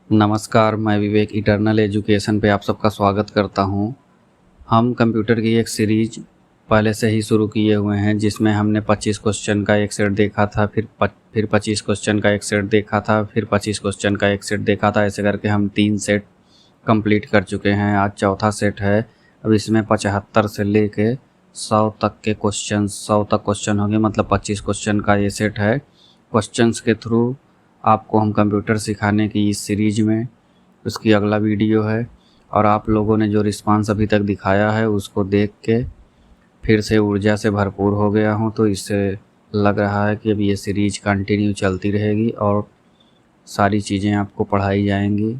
नमस्कार, मैं विवेक eternal education पे आप सबका स्वागत करता हूँ। हम कंप्यूटर की एक सीरीज पहले से ही शुरू किए हुए हैं जिसमें हमने 25 क्वेश्चन का एक सेट देखा था, फिर 25 क्वेश्चन का एक सेट देखा था, फिर 25 क्वेश्चन का एक सेट देखा था। ऐसे करके हम 3 सेट कंप्लीट कर चुके हैं। आज चौथा सेट है। अब इसमें 75 से लेके 100 तक के क्वेश्चन 100 तक क्वेश्चन होंगे, मतलब 25 क्वेश्चन का ये सेट है। क्वेश्चंस के थ्रू आपको हम कंप्यूटर सिखाने की इस सीरीज में उसकी अगला वीडियो है, और आप लोगों ने जो रिस्पांस अभी तक दिखाया है उसको देख के फिर से ऊर्जा से भरपूर हो गया हूँ। तो इससे लग रहा है कि अब ये सीरीज कंटिन्यू चलती रहेगी और सारी चीज़ें आपको पढ़ाई जाएंगी,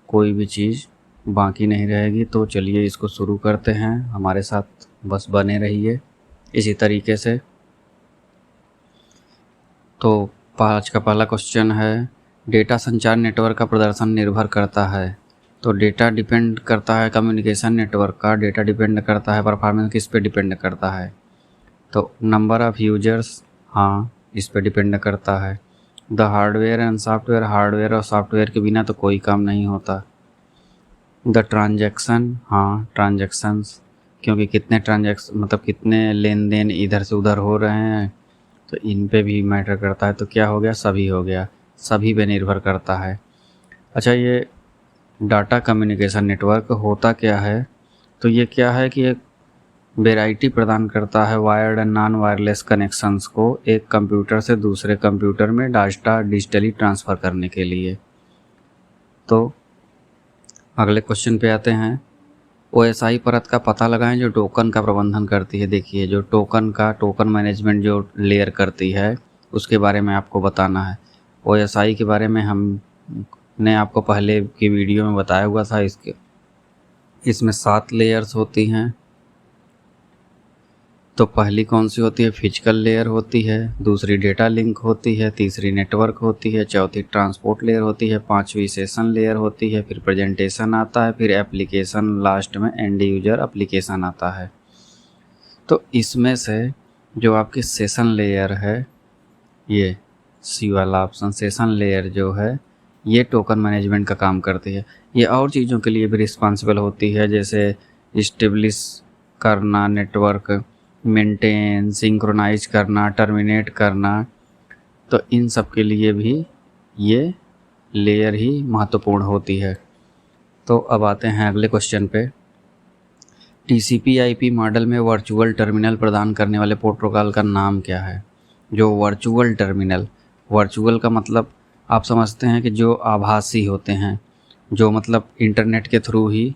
कोई भी चीज़ बाकी नहीं रहेगी। तो चलिए इसको शुरू करते हैं, हमारे साथ बस बने रहिए इसी तरीके से। तो आज का पहला क्वेश्चन है, डेटा संचार नेटवर्क का प्रदर्शन निर्भर करता है। तो डेटा डिपेंड करता है कम्युनिकेशन नेटवर्क का, डेटा डिपेंड करता है परफॉर्मेंस किस पे डिपेंड करता है? तो नंबर ऑफ़ यूजर्स, हाँ इस पे डिपेंड करता है। The hardware and software, hardware और सॉफ्टवेयर के बिना तो कोई काम नहीं होता। द ट्रांजैक्शन, हाँ ट्रांजैक्शंस, क्योंकि कितने मतलब कितने लेन देन इधर से उधर हो रहे हैं तो इन पे भी मैटर करता है। तो क्या हो गया, सभी हो गया, सभी पे निर्भर करता है। अच्छा, ये डाटा कम्युनिकेशन नेटवर्क होता क्या है? तो ये क्या है कि एक वैरायटी प्रदान करता है wired and non wireless connections को एक कंप्यूटर से दूसरे कंप्यूटर में डाटा डिजिटली ट्रांसफ़र करने के लिए। तो अगले क्वेश्चन पे आते हैं। OSI परत का पता लगाएं जो टोकन का प्रबंधन करती है। देखिए, जो टोकन मैनेजमेंट जो लेयर करती है उसके बारे में आपको बताना है। OSI के बारे में हमने आपको पहले की वीडियो में बताया हुआ था। इसमें 7 लेयर्स होती हैं। तो पहली कौन सी होती है? फिजिकल लेयर होती है, दूसरी डेटा लिंक होती है, तीसरी नेटवर्क होती है, चौथी ट्रांसपोर्ट लेयर होती है, पांचवी सेशन लेयर होती है, फिर प्रेजेंटेशन आता है, फिर एप्लीकेशन, लास्ट में एंड यूजर एप्लीकेशन आता है। तो इसमें से जो आपकी सेशन लेयर है, ये सी वाला ऑप्शन, सेशन लेयर जो है ये टोकन मैनेजमेंट का काम करती है। ये और चीज़ों के लिए भी रिस्पॉन्सिबल होती है, जैसे इस्टेब्लिश करना नेटवर्क, मेंटेन, सिंक्रोनाइज करना, टर्मिनेट करना। तो इन सब के लिए भी ये लेयर ही महत्वपूर्ण होती है। तो अब आते हैं अगले क्वेश्चन पे। TCP/IP मॉडल में वर्चुअल टर्मिनल प्रदान करने वाले प्रोटोकॉल का नाम क्या है? जो वर्चुअल टर्मिनल, वर्चुअल का मतलब आप समझते हैं कि जो आभासी होते हैं, जो मतलब इंटरनेट के थ्रू ही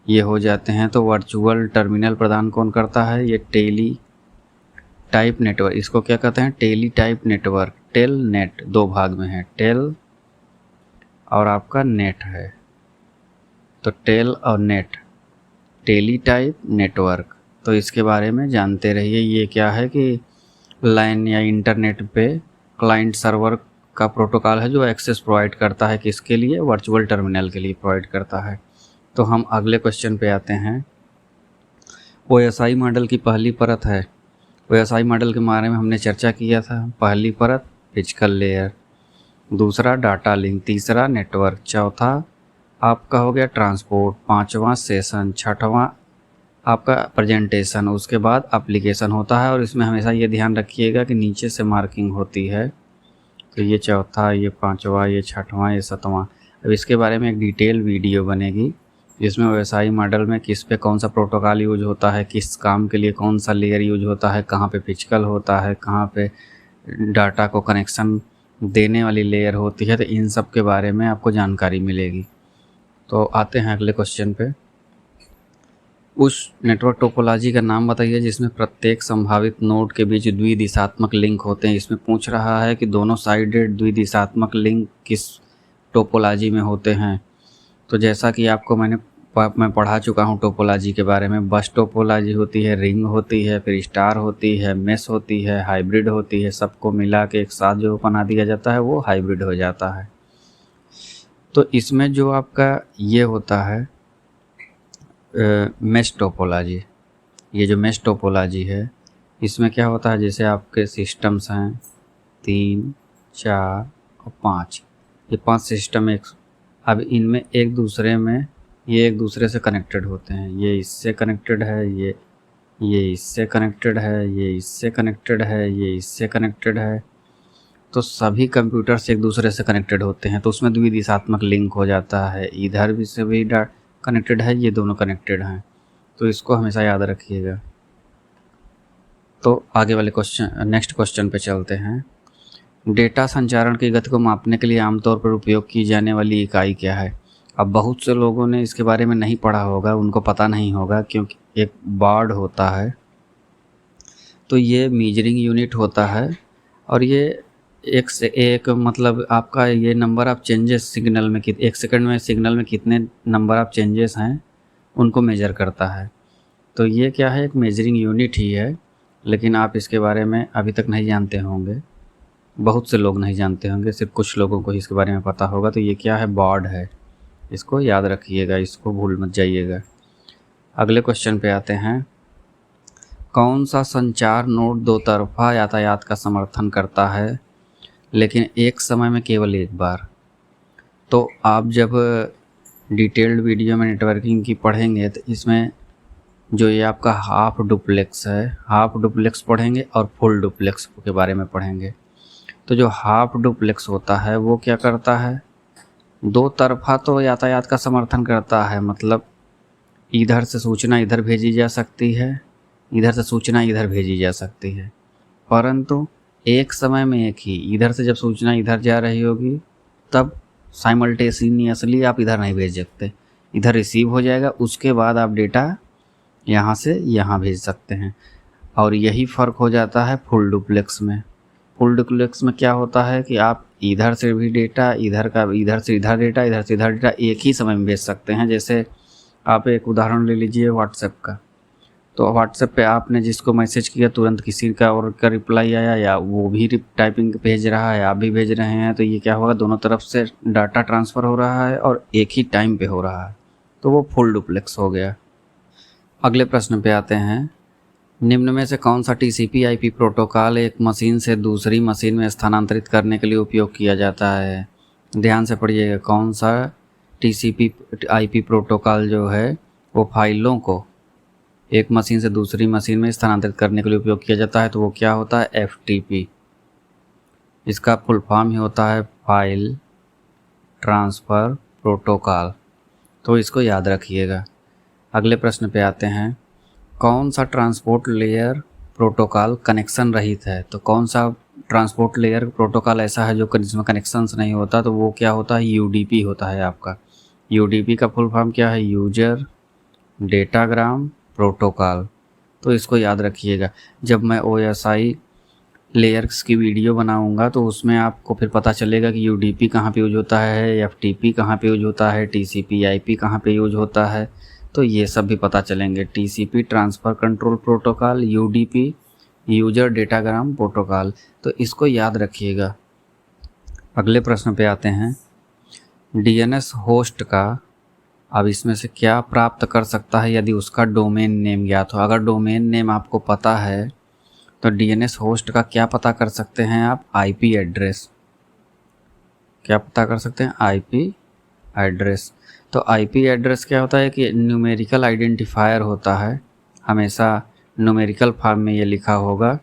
ये हो जाते हैं। तो वर्चुअल टर्मिनल प्रदान कौन करता है? ये टेली टाइप नेटवर्क, इसको क्या कहते हैं? Teletype network. Telnet 2 भाग में है, टेल और आपका नेट है। तो टेल और नेट, टेली टाइप नेटवर्क। तो इसके बारे में जानते रहिए। ये क्या है कि लाइन या इंटरनेट पे क्लाइंट सर्वर का प्रोटोकॉल है जो एक्सेस प्रोवाइड करता है, किसके लिए? वर्चुअल टर्मिनल के लिए प्रोवाइड करता है। तो हम अगले क्वेश्चन पे आते हैं। OSI मॉडल की पहली परत है। OSI मॉडल के बारे में हमने चर्चा किया था। पहली परत फिजिकल लेयर, दूसरा डाटा लिंक, तीसरा नेटवर्क, चौथा आपका हो गया ट्रांसपोर्ट, पांचवा सेशन, छठवां आपका प्रेजेंटेशन, उसके बाद एप्लीकेशन होता है। और इसमें हमेशा ये ध्यान रखिएगा कि नीचे से मार्किंग होती है। तो ये चौथा, ये पांचवा, ये छठवां, ये सातवां। अब इसके बारे में एक डिटेल वीडियो बनेगी जिसमें OSI मॉडल में किस पे कौन सा प्रोटोकॉल यूज होता है, किस काम के लिए कौन सा लेयर यूज होता है, कहाँ पे फिजिकल होता है, कहाँ पे डाटा को कनेक्शन देने वाली लेयर होती है। तो इन सब के बारे में आपको जानकारी मिलेगी। तो आते हैं अगले क्वेश्चन पे। उस नेटवर्क टोपोलॉजी का नाम बताइए जिसमें प्रत्येक संभावित नोड के बीच द्विदिशात्मक लिंक होते हैं। इसमें पूछ रहा है कि दोनों साइडेड द्विदिशात्मक लिंक किस टोपोलॉजी में होते हैं। तो जैसा कि आपको मैं पढ़ा चुका हूँ टोपोलॉजी के बारे में। बस टोपोलॉजी होती है, रिंग होती है, फिर स्टार होती है, मेश होती है, हाइब्रिड होती है। सबको मिला के एक साथ जो बना दिया जाता है वो हाइब्रिड हो जाता है। तो इसमें जो आपका ये होता है मेश टोपोलॉजी, ये जो मेश टोपोलॉजी है इसमें क्या होता है, जैसे आपके सिस्टम्स हैं 3, 4 और 5, ये 5 सिस्टम एक अब इनमें एक दूसरे में ये एक दूसरे से कनेक्टेड होते हैं। ये इससे कनेक्टेड है, ये इससे कनेक्टेड है, ये इससे कनेक्टेड है, ये इससे कनेक्टेड है। तो सभी कंप्यूटर्स एक दूसरे से कनेक्टेड होते हैं, तो उसमें द्विदिशात्मक लिंक हो जाता है। इधर भी से भी कनेक्टेड है, ये दोनों कनेक्टेड हैं, तो इसको हमेशा याद रखिएगा। तो आगे वाले नेक्स्ट क्वेश्चन पे चलते हैं। डेटा संचारण की गति को मापने के लिए आमतौर पर उपयोग की जाने वाली इकाई क्या है? अब बहुत से लोगों ने इसके बारे में नहीं पढ़ा होगा, उनको पता नहीं होगा, क्योंकि एक बार्ड होता है, तो ये मीजरिंग यूनिट होता है, और ये एक से एक मतलब आपका ये नंबर ऑफ चेंजेस सिग्नल में एक सेकंड में सिग्नल में कितने नंबर ऑफ चेंजेस हैं उनको मेजर करता है। तो ये क्या है, एक मेजरिंग यूनिट ही है, लेकिन आप इसके बारे में अभी तक नहीं जानते होंगे, बहुत से लोग नहीं जानते होंगे, सिर्फ कुछ लोगों को इसके बारे में पता होगा। तो ये क्या है, बार्ड है, इसको याद रखिएगा, इसको भूल मत जाइएगा। अगले क्वेश्चन पे आते हैं। कौन सा संचार नोड दो तरफा यातायात का समर्थन करता है, लेकिन एक समय में केवल एक बार? तो आप जब डिटेल्ड वीडियो में नेटवर्किंग की पढ़ेंगे तो इसमें जो ये आपका हाफ डुप्लेक्स है, हाफ डुप्लेक्स पढ़ेंगे और फुल डुप्लेक्स के बारे में पढ़ेंगे। तो जो हाफ डुप्लेक्स होता है वो क्या करता है, दो तरफा तो यातायात का समर्थन करता है, मतलब इधर से सूचना इधर भेजी जा सकती है, इधर से सूचना इधर भेजी जा सकती है, परंतु एक समय में एक ही, इधर से जब सूचना इधर जा रही होगी तब साइमल्टेनियसली आप इधर नहीं भेज सकते, इधर रिसीव हो जाएगा, उसके बाद आप डेटा यहाँ से यहाँ भेज सकते हैं। और यही फ़र्क हो जाता है फुल डुप्लेक्स में। फुल डुप्लेक्स में क्या होता है कि आप इधर से भी डेटा, इधर से इधर डेटा, इधर से इधर डेटा एक ही समय में भेज सकते हैं। जैसे आप एक उदाहरण ले लीजिए व्हाट्सएप का, तो व्हाट्सएप पे आपने जिसको मैसेज किया तुरंत किसी का और का रिप्लाई आया, या वो भी टाइपिंग भेज रहा है, आप भी भेज रहे हैं, तो ये क्या होगा, दोनों तरफ से डाटा ट्रांसफ़र हो रहा है और एक ही टाइम पे हो रहा है, तो वो फुल डुप्लेक्स हो गया। अगले प्रश्न पे आते हैं। निम्न में से कौन सा TCP/IP प्रोटोकॉल एक मशीन से दूसरी मशीन में स्थानांतरित करने के लिए उपयोग किया जाता है? ध्यान से पढ़िएगा, कौन सा TCP/IP प्रोटोकॉल जो है वो फाइलों को एक मशीन से दूसरी मशीन में स्थानांतरित करने के लिए उपयोग किया जाता है, तो वो क्या होता है, FTP। इसका फुल फॉर्म ही होता है फाइल ट्रांसफ़र प्रोटोकॉल, तो इसको याद रखिएगा। अगले प्रश्न पे आते हैं। कौन सा ट्रांसपोर्ट लेयर प्रोटोकॉल कनेक्शन रहित है? तो कौन सा ट्रांसपोर्ट लेयर प्रोटोकॉल ऐसा है जो जिसमें कनेक्शंस नहीं होता, तो वो क्या होता है, UDP होता है आपका। UDP का फुल फॉर्म क्या है, यूजर डेटाग्राम प्रोटोकॉल, तो इसको याद रखिएगा। जब मैं OSI लेयर्स की वीडियो बनाऊंगा तो उसमें आपको फिर पता चलेगा कि UDP कहाँ पे यूज होता है, FTP कहाँ पे यूज होता है, TCP/IP कहाँ पे यूज होता है, तो ये सब भी पता चलेंगे। TCP transfer control protocol, UDP user datagram protocol, तो इसको याद रखिएगा। अगले प्रश्न पे आते हैं। DNS होस्ट का अब इसमें से क्या प्राप्त कर सकता है यदि उसका डोमेन नेम ज्ञात हो? अगर डोमेन नेम आपको पता है तो DNS होस्ट का क्या पता कर सकते हैं आप, IP एड्रेस। क्या पता कर सकते हैं, IP एड्रेस। तो IP एड्रेस क्या होता है कि न्यूमेरिकल आइडेंटिफायर होता है, हमेशा न्यूमेरिकल फॉर्म में ये लिखा होगा।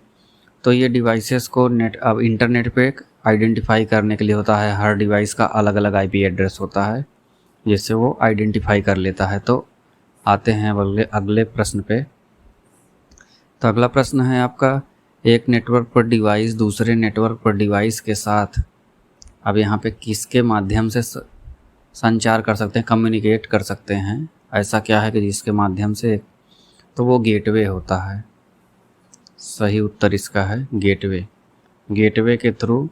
तो ये डिवाइसेस को अब इंटरनेट पे आइडेंटिफाई करने के लिए होता है, हर डिवाइस का अलग अलग IP एड्रेस होता है जिससे वो आइडेंटिफाई कर लेता है। तो आते हैं अगले प्रश्न पे। तो अगला प्रश्न है आपका, एक नेटवर्क पर डिवाइस दूसरे नेटवर्क पर डिवाइस के साथ अब यहाँ पे किसके माध्यम से संचार कर सकते हैं, कम्युनिकेट कर सकते हैं? ऐसा क्या है कि जिसके माध्यम से, तो वो गेटवे होता है। सही उत्तर इसका है गेटवे। गेटवे के थ्रू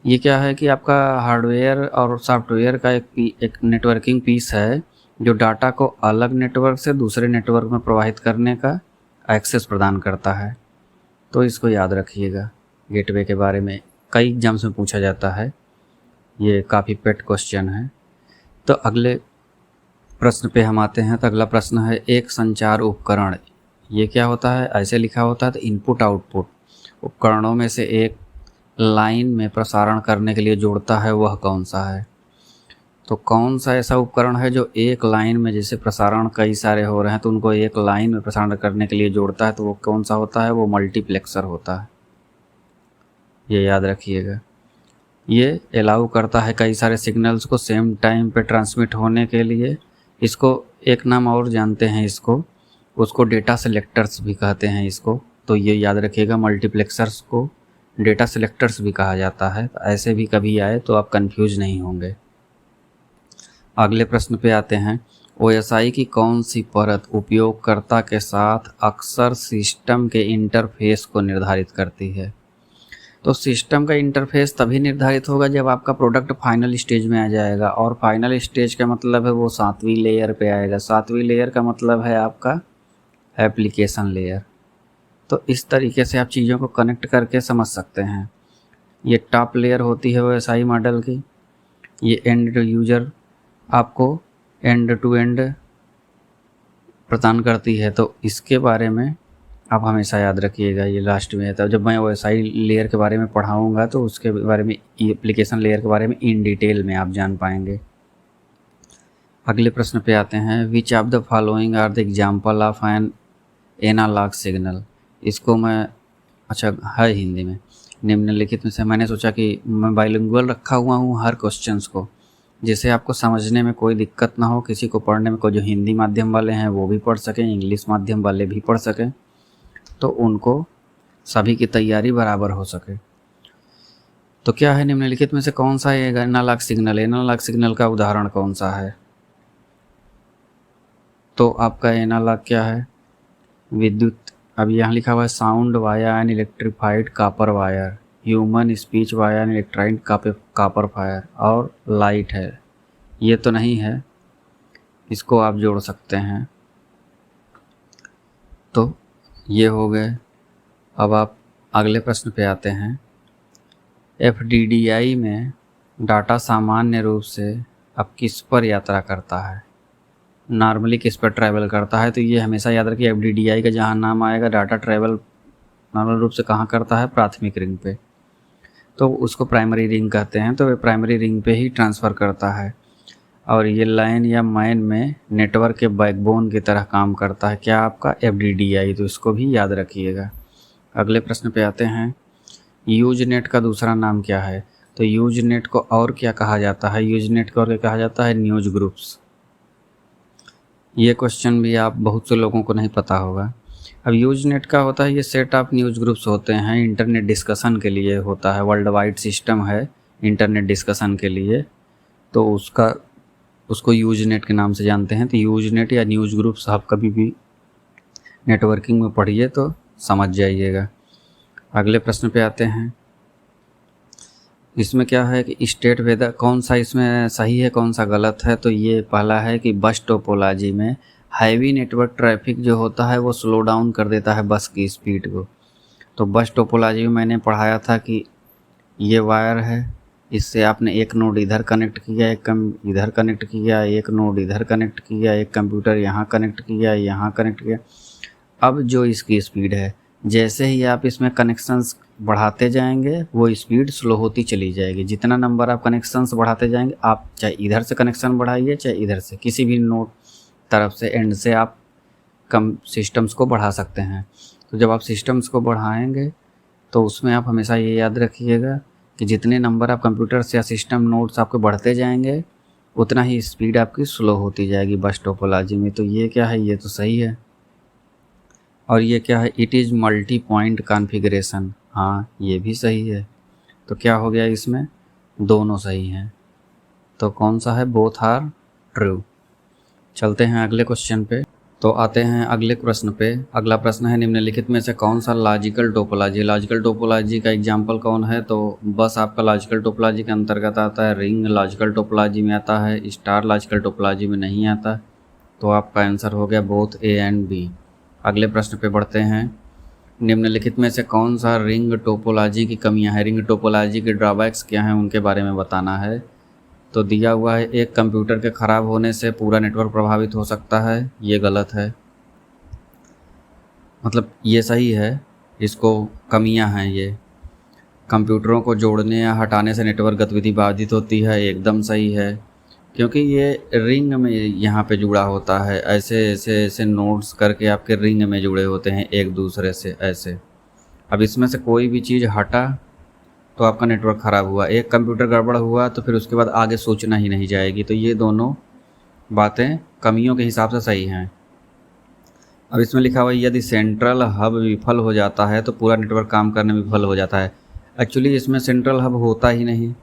ये क्या है कि आपका हार्डवेयर और सॉफ्टवेयर का एक नेटवर्किंग पीस है जो डाटा को अलग नेटवर्क से दूसरे नेटवर्क में प्रवाहित करने का एक्सेस प्रदान करता है। तो इसको याद रखिएगा, गेटवे के बारे में कई एग्जाम्स में पूछा जाता है, ये काफ़ी पेट क्वेश्चन है। तो अगले प्रश्न पे हम आते हैं। तो अगला प्रश्न है, एक संचार उपकरण, ये क्या होता है, ऐसे लिखा होता है तो इनपुट आउटपुट उपकरणों में से एक लाइन में प्रसारण करने के लिए जोड़ता है, वह कौन सा है? तो कौन सा ऐसा उपकरण है जो एक लाइन में, जैसे प्रसारण कई सारे हो रहे हैं तो उनको एक लाइन में प्रसारण करने के लिए जोड़ता है, तो वो कौन सा होता है? वो मल्टीप्लेक्सर होता है। ये याद रखिएगा। ये अलाउ करता है कई सारे सिग्नल्स को सेम टाइम पे ट्रांसमिट होने के लिए। इसको एक नाम और जानते हैं इसको, उसको डेटा सेलेक्टर्स भी कहते हैं इसको। तो ये याद रखिएगा, मल्टीप्लेक्सर्स को डेटा सेलेक्टर्स भी कहा जाता है। तो ऐसे भी कभी आए तो आप कंफ्यूज नहीं होंगे। अगले प्रश्न पे आते हैं। OSI की कौन सी परत उपयोगकर्ता के साथ अक्सर सिस्टम के इंटरफेस को निर्धारित करती है? तो सिस्टम का इंटरफेस तभी निर्धारित होगा जब आपका प्रोडक्ट फाइनल स्टेज में आ जाएगा, और फाइनल स्टेज का मतलब है वो 7वीं लेयर पे आएगा। 7वीं लेयर का मतलब है आपका एप्लीकेशन लेयर। तो इस तरीके से आप चीज़ों को कनेक्ट करके समझ सकते हैं। ये टॉप लेयर होती है OSI मॉडल की। ये एंड यूजर आपको एंड टू एंड प्रदान करती है। तो इसके बारे में आप हमेशा याद रखिएगा। ये लास्ट में है, तो जब मैं OSI लेयर के बारे में पढ़ाऊँगा तो उसके बारे में, एप्लीकेशन लेयर के बारे में इन डिटेल में आप जान पाएंगे। अगले प्रश्न पे आते हैं। Which of the following are the example of an analogue signal? इसको मैं, अच्छा है हिंदी में, निम्नलिखित में से मैंने सोचा कि मैं बाइलिंगुअल रखा हुआ हूँ हर क्वेश्चंस को, जिससे आपको समझने में कोई दिक्कत ना हो, किसी को पढ़ने में, कोई जो हिंदी माध्यम वाले हैं वो भी पढ़ सकें, इंग्लिश माध्यम वाले भी पढ़ सकें, तो उनको सभी की तैयारी बराबर हो सके। तो क्या है निम्नलिखित में से कौन सा है एनालॉग सिग्नल? एनालॉग सिग्नल का उदाहरण कौन सा है? तो आपका एनालॉग क्या है? विद्युत, अब यहाँ लिखा हुआ है sound via and electrified copper wire, human speech via and electronic copper wire, और लाइट है। ये तो नहीं है, इसको आप जोड़ सकते हैं। तो ये हो गए। अब आप अगले प्रश्न पे आते हैं। FDDI में डाटा सामान्य रूप से अब किस पर यात्रा करता है? नॉर्मली किस पर ट्रैवल करता है? तो ये हमेशा याद रखिए, FDDI का जहाँ नाम आएगा, डाटा ट्रैवल नॉर्मल रूप से कहाँ करता है? प्राथमिक रिंग पे। तो उसको प्राइमरी रिंग कहते हैं। तो वे प्राइमरी रिंग पे ही ट्रांसफ़र करता है, और ये लाइन या मैन में नेटवर्क के बैकबोन की तरह काम करता है। क्या? आपका FDDI। तो इसको भी याद रखिएगा। अगले प्रश्न पे आते हैं। यूजनेट का दूसरा नाम क्या है? तो यूजनेट को और क्या कहा जाता है? यूजनेट को और क्या कहा जाता है? News groups. ये क्वेश्चन भी आप बहुत से लोगों को नहीं पता होगा। अब यूजनेट का होता है, ये सेट ऑफ न्यूज़ ग्रुप्स होते हैं, इंटरनेट डिस्कशन के लिए होता है, वर्ल्ड वाइड सिस्टम है इंटरनेट डिस्कशन के लिए। तो उसको यूजनेट के नाम से जानते हैं। तो यूजनेट या न्यूज़ ग्रुप्स आप कभी भी नेटवर्किंग में पढ़िए तो समझ जाइएगा। अगले प्रश्न पे आते हैं। इसमें क्या है कि स्टेट वेदर कौन सा इसमें सही है, कौन सा गलत है? तो ये पहला है कि बस टोपोलॉजी में हैवी नेटवर्क ट्रैफिक जो होता है वो स्लो डाउन कर देता है बस की स्पीड को। तो बस टोपोलॉजी में मैंने पढ़ाया था कि ये वायर है, इससे आपने एक नोड इधर कनेक्ट किया, एक इधर कनेक्ट किया, एक नोड इधर कनेक्ट किया, एक कंप्यूटर यहाँ कनेक्ट किया, यहाँ कनेक्ट किया। अब जो इसकी स्पीड है, जैसे ही आप इसमें कनेक्शंस बढ़ाते जाएंगे वो स्पीड स्लो होती चली जाएगी। जितना नंबर आप कनेक्शंस बढ़ाते जाएंगे, आप चाहे इधर से कनेक्शन बढ़ाइए चाहे इधर से, किसी भी नोड तरफ से, एंड से आप कम सिस्टम्स को बढ़ा सकते हैं। तो जब आप सिस्टम्स को बढ़ाएंगे तो उसमें आप हमेशा ये याद रखिएगा कि जितने नंबर आप कंप्यूटर्स या सिस्टम नोड्स आपके बढ़ते जाएंगे उतना ही स्पीड आपकी स्लो होती जाएगी बस टोपोलॉजी में। तो ये क्या है? ये तो सही है। और ये क्या है? It is multi point configuration. हाँ, ये भी सही है। तो क्या हो गया इसमें? दोनों सही हैं। तो कौन सा है? Both are true. चलते हैं अगले क्वेश्चन पे। तो आते हैं अगले प्रश्न पे। अगला प्रश्न है, निम्नलिखित में से कौन सा लॉजिकल टोपोलॉजी? लॉजिकल टोपोलॉजी का एग्जाम्पल कौन है? तो बस आपका लॉजिकल टोपोलॉजी के अंतर्गत आता है, रिंग लॉजिकल टोपोलॉजी में आता है, स्टार लॉजिकल टोपोलॉजी में नहीं आता। तो आपका आंसर हो गया बोथ A एंड B। अगले प्रश्न पे बढ़ते हैं। निम्नलिखित में से कौन सा रिंग टोपोलॉजी की कमियां हैं? रिंग टोपोलॉजी के ड्रॉबैक्स क्या हैं, उनके बारे में बताना है। तो दिया हुआ है, एक कंप्यूटर के ख़राब होने से पूरा नेटवर्क प्रभावित हो सकता है। ये गलत है, मतलब ये सही है, इसको कमियां हैं ये। कंप्यूटरों को जोड़ने या हटाने से नेटवर्क गतिविधि बाधित होती है, एकदम सही है। क्योंकि ये रिंग में यहाँ पे जुड़ा होता है, ऐसे ऐसे ऐसे नोड्स करके आपके रिंग में जुड़े होते हैं एक दूसरे से ऐसे। अब इसमें से कोई भी चीज़ हटा तो आपका नेटवर्क ख़राब हुआ, एक कंप्यूटर गड़बड़ हुआ तो फिर उसके बाद आगे सूचना ही नहीं जाएगी। तो ये दोनों बातें कमियों के हिसाब से सही हैं। अब इसमें लिखा हुआ है यदि सेंट्रल हब विफल हो जाता है तो पूरा नेटवर्क काम करने में विफल हो जाता है। एक्चुअली इसमें सेंट्रल हब होता ही नहीं,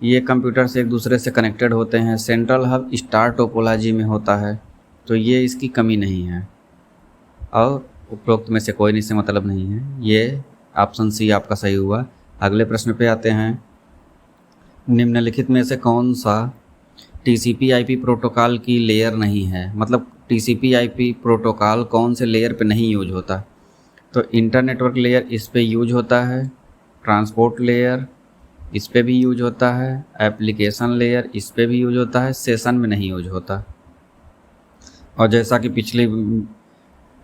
ये कंप्यूटर से एक दूसरे से कनेक्टेड होते हैं। सेंट्रल हब स्टार टोपोलॉजी में होता है, तो ये इसकी कमी नहीं है और उपरोक्त में से कोई नहीं से मतलब नहीं है। ये ऑप्शन सी आपका सही हुआ। अगले प्रश्न पे आते हैं। निम्नलिखित में से कौन सा TCP/IP प्रोटोकॉल की लेयर नहीं है? मतलब TCP/IP प्रोटोकॉल कौन से लेयर पे नहीं यूज होता? तो इंटर नेटवर्क लेयर इस पे यूज होता है, ट्रांसपोर्ट लेयर इस पे भी यूज होता है, एप्लीकेशन लेयर इस पे भी यूज होता है, सेशन में नहीं यूज होता। और जैसा कि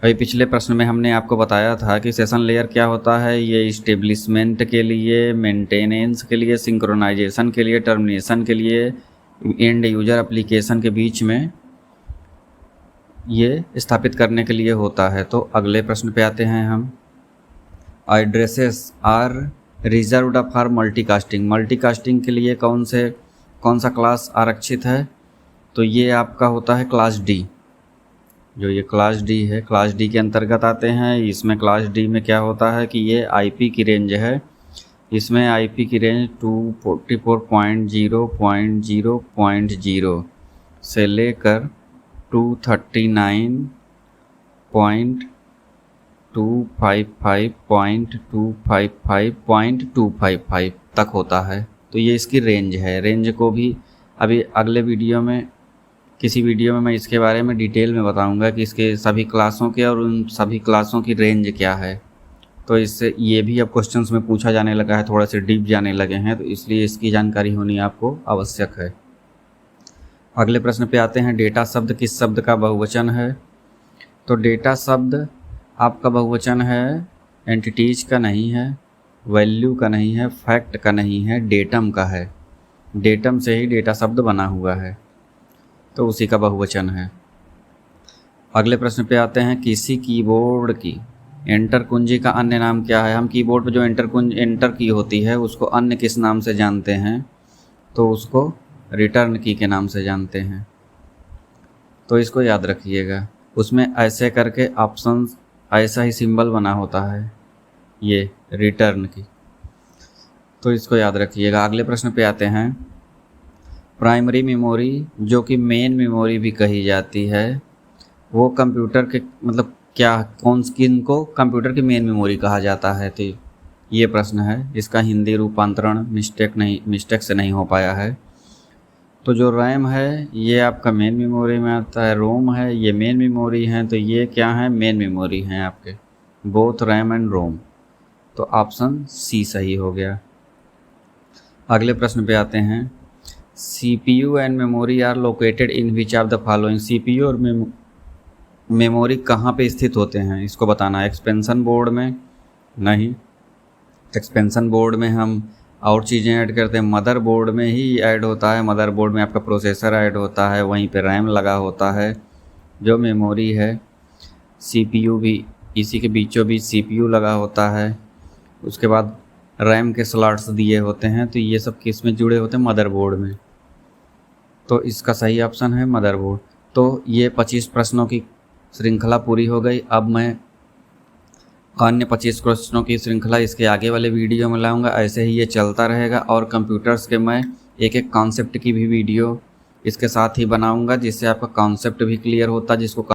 पिछले प्रश्न में हमने आपको बताया था कि सेशन लेयर क्या होता है, ये इस्टेब्लिशमेंट के लिए, मेंटेनेंस के लिए, सिंक्रोनाइजेशन के लिए, टर्मिनेशन के लिए, एंड यूजर एप्लीकेशन के बीच में ये स्थापित करने के लिए होता है। तो अगले प्रश्न पे आते हैं हम। Addresses are reserved for multicasting. Multicasting के लिए कौन सा क्लास आरक्षित है? तो ये आपका होता है क्लास डी। जो ये क्लास डी है, क्लास डी के अंतर्गत आते हैं। इसमें क्लास डी में क्या होता है कि ये आईपी की रेंज है, इसमें आईपी की रेंज 244.0.0.0 से लेकर 239.255.255.255 तक होता है। तो ये इसकी रेंज है। रेंज को भी अभी अगले वीडियो में, किसी वीडियो में मैं इसके बारे में डिटेल में बताऊंगा कि इसके सभी क्लासों के और उन सभी क्लासों की रेंज क्या है। तो इससे ये भी अब क्वेश्चंस में पूछा जाने लगा है, थोड़ा से डीप जाने लगे हैं, तो इसलिए इसकी जानकारी होनी आपको आवश्यक है। अगले प्रश्न पे आते हैं। डेटा शब्द किस शब्द का बहुवचन है? तो डेटा शब्द आपका बहुवचन है, एंटिटीज का नहीं है, वैल्यू का नहीं है, फैक्ट का नहीं है, डेटम का है। डेटम से ही डेटा शब्द बना हुआ है, तो उसी का बहुवचन है। अगले प्रश्न पे आते हैं। किसी कीबोर्ड की एंटर कुंजी का अन्य नाम क्या है? हम कीबोर्ड पे जो एंटर की होती है उसको अन्य किस नाम से जानते हैं? तो उसको रिटर्न की के नाम से जानते हैं। तो इसको याद रखिएगा। उसमें ऐसे करके ऑप्शन ऐसा ही सिंबल बना होता है, ये रिटर्न की, तो इसको याद रखिएगा। अगले प्रश्न पे आते हैं। प्राइमरी मेमोरी जो कि मेन मेमोरी भी कही जाती है, वो कंप्यूटर के मतलब किनको कंप्यूटर की मेन मेमोरी कहा जाता है? तो ये प्रश्न है, इसका हिंदी रूपांतरण मिस्टेक से नहीं हो पाया है। तो जो रैम है ये आपका मेन मेमोरी में आता है, रोम है ये मेन मेमोरी है, तो ये क्या है? मेन मेमोरी हैं आपके, बोथ रैम एंड रोम। तो ऑप्शन सी सही हो गया। अगले प्रश्न पे आते हैं। CPU and memory are located in which of the following. CPU और मेमोरी कहाँ पे स्थित होते हैं इसको बताना है। एक्सपेंशन बोर्ड में नहीं, एक्सपेंशन बोर्ड में हम और चीज़ें ऐड करते हैं, मदर बोर्ड में ही ऐड होता है। मदर बोर्ड में आपका प्रोसेसर ऐड होता है, वहीं पे रैम लगा होता है। जो मेमोरी है CPU भी इसी के बीचों बीच CPU लगा होता है। उसके बाद रैम के स्लॉट्स दिए होते हैं, तो ये सब किस में जुड़े होते हैं? मदरबोर्ड में। तो इसका सही ऑप्शन है मदरबोर्ड। तो ये 25 प्रश्नों की श्रृंखला पूरी हो गई। अब मैं अन्य 25 प्रश्नों की श्रृंखला इसके आगे वाले वीडियो में लाऊंगा। ऐसे ही ये चलता रहेगा और कंप्यूटर्स के मैं एक कॉन्सेप्ट की भी वीडियो इसके साथ ही बनाऊंगा, जिससे आपका कॉन्सेप्ट भी क्लियर होता, जिसको